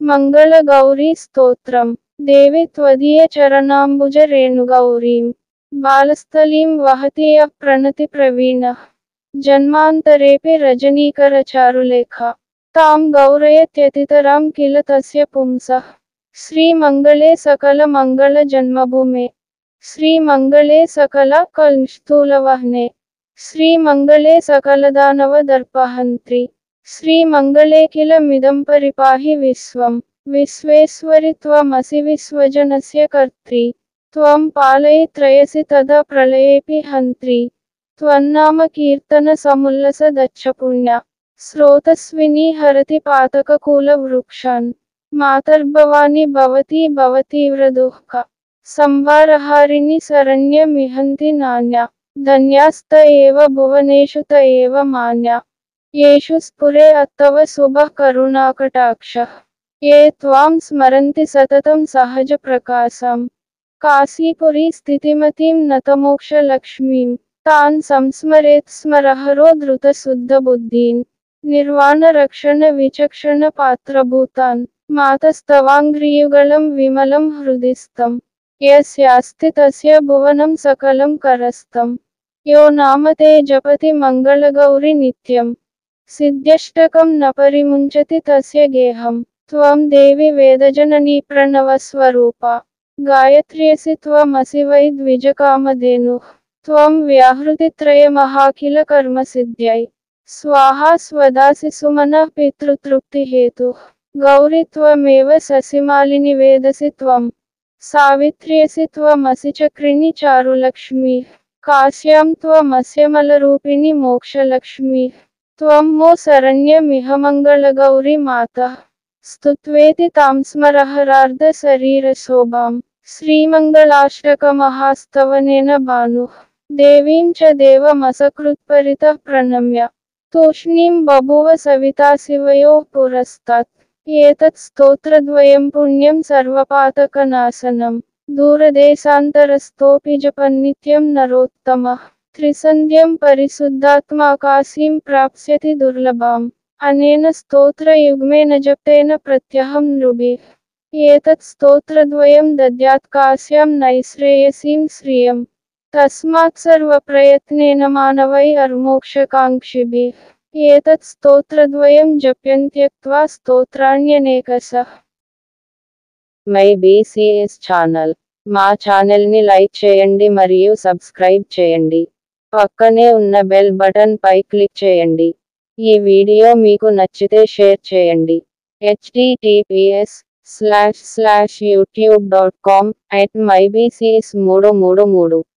మంగళ గౌరీ స్తోత్రం. దేవి త్వదీయ చరణాంబుజ రేణుగౌరీం బాలస్థలీం వహతీయ ప్రణతి ప్రవీణ జన్మాంతరేపి రజనీకర చారులేఖ తాం గౌరయత్యతితరాం కిల తస్య పుంసః శ్రీమంగళే సకల మంగళ జన్మభూమే శ్రీమంగళే సకల కల్నిష్ఠూలవహ్నే శ్రీమంగళే సకలదానవ దర్పహంత్రి శ్రీమంగళే కిల మిదం పరిపాహి విశ్వం విశ్వేశ్వరి త్వమసి విశ్వజనస్య కర్త్రి త్వం పాలయిత్రయసి తదా ప్రళయేపి హంత్రి త్వన్నామ కీర్తన సముల్లస దచ్చపుణ్య స్రోతస్విని హరతి పాతకకూల వృక్షాన్ మాతర్భవాని భవతి భవతీవ్ర దుఃఖ సంవారహారిణి శరణ్య మిహంతి నాన్య ధన్యాస్త ఏవ భువనేషు త ఏవ మాన్య యేషు స్ఫురే అత్తవ శుభః కరుణాకటాక్షః ఏ త్వాం స్మరంతి సతతం సహజ ప్రకాశం కాశీపురీ స్థితిమతీం నతమోక్ష లక్ష్మీం తాన్ సంస్మరేత్ స్మరహరో ధృత శుద్ధ బుద్ధీన్ నిర్వాణ రక్షణ విచక్షణ పాత్రభూతాన్ మాతస్తవాంగ్రియుగళం విమలం హృదిస్థం యస్యాస్తి తస్య భువనం సకలం కరస్థం యో నామతే జపతి మంగళగౌరి నిత్యం సిద్ధ్యష్టకం న పరిముంచతి తస్య గేహం త్వం దేవి వేదజననీ ప్రణవస్వరూపా గాయత్ర్యసి త్వమసి వై ద్విజకామధేనుః త్వం వ్యాహృతిత్రయమహాఖిల కర్మసిద్ధ్యై స్వాహా స్వదాసి సుమనః పితృతృప్తిహేతుః గౌరి త్వమేవ ససిమాలిని వేదసి త్వం సావిత్ర్యసి త్వమసి చక్రిణి చారులక్ష్మీః కాశ్యాం త్వమస్యమలరూపిణి మోక్షలక్ష్మీః త్వం మో శరణ్యమిహ మంగళగౌరి మాతః స్తుత్వేతి తాం స్మరహరార్ధ శరీరశోభాం శ్రీమంగళాష్టకమహాస్తవనేన భానుః దేవీం చ దేవమసకృత్పరితః ప్రణమ్య తూష్ణీం బభూవ సవితా శివయోః పురస్తాత్ ఏతత్ స్తోత్రద్వయం పుణ్యం సర్వపాతకనాశనం దూరదేశాంతరస్థోపి జపన్నిత్యం నరోత్తమః త్రిసంధ్యం పరిశుద్ధాత్మా కాశీం ప్రాప్స్యతి దుర్లభాం అనేన స్తోత్రయుగ్మేన జప్తేన ప్రత్యహం నృభిః ఏతత్ స్తోత్రద్వయం దద్యాత్ కాశ్యాం నైశ్రేయసీం శ్రియం తస్మాత్ సర్వప్రయత్నేన మానవై అర్మోక్షకాంక్షిభిః ఏతత్ స్తోత్రద్వయం జప్యంత్యక్త్వా స్తోత్రాణ్యనేకశః. My BCS channel. మా ఛానల్ని లైక్ చేయండి మరియు సబ్స్క్రైబ్ చేయండి. పక్కనే ఉన్న బెల్ బటన్ పై క్లిక్ చేయండి. ఈ వీడియో మీకు నచ్చితే షేర్ చేయండి. https://youtube.com/mybcs333